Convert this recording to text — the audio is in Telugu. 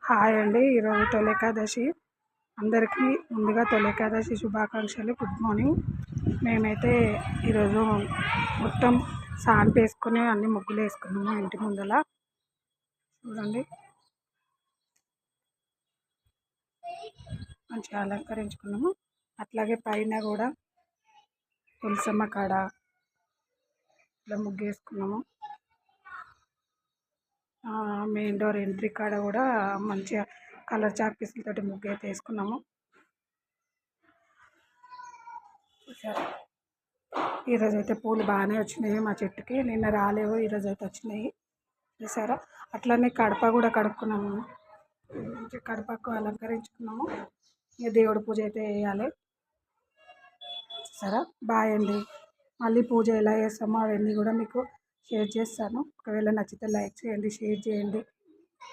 హాయ్ అండి. ఈరోజు తొలి ఏకాదశి. అందరికీ ముందుగా తొలి ఏకాదశి శుభాకాంక్షలు. Good morning. మేమైతే ఈరోజు మొత్తం సాంపేసుకొని అన్ని ముగ్గులు వేసుకున్నాము ఇంటి ముందల. చూడండి, మంచిగా అలంకరించుకున్నాము. అట్లాగే పైన కూడా తులసమ్మ కాడ ఇట్లా ముగ్గు వేసుకున్నాము. మెయిన్ డోర్ ఎంట్రీ కాడ కూడా మంచిగా కలర్ చాక్ పీసులతోటి ముగ్గు అయితే వేసుకున్నాము. చూసారా, ఈరోజు అయితే పూలు బాగానే వచ్చినాయి మా చెట్టుకి. నిన్న రాలేవు, ఈరోజు అయితే వచ్చినాయి. చూసారా, అట్లనే కడప కూడా కడుక్కున్నాము. కడపకు అలంకరించుకున్నాము. ఇక దేవుడి పూజ అయితే వేయాలి. సరే, బాయ్ అండి. మళ్ళీ పూజ ఎలా చేస్తామో అవన్నీ కూడా మీకు షేర్ చేస్తాను. ఒకవేళ నచ్చితే లైక్ చేయండి, షేర్ చేయండి.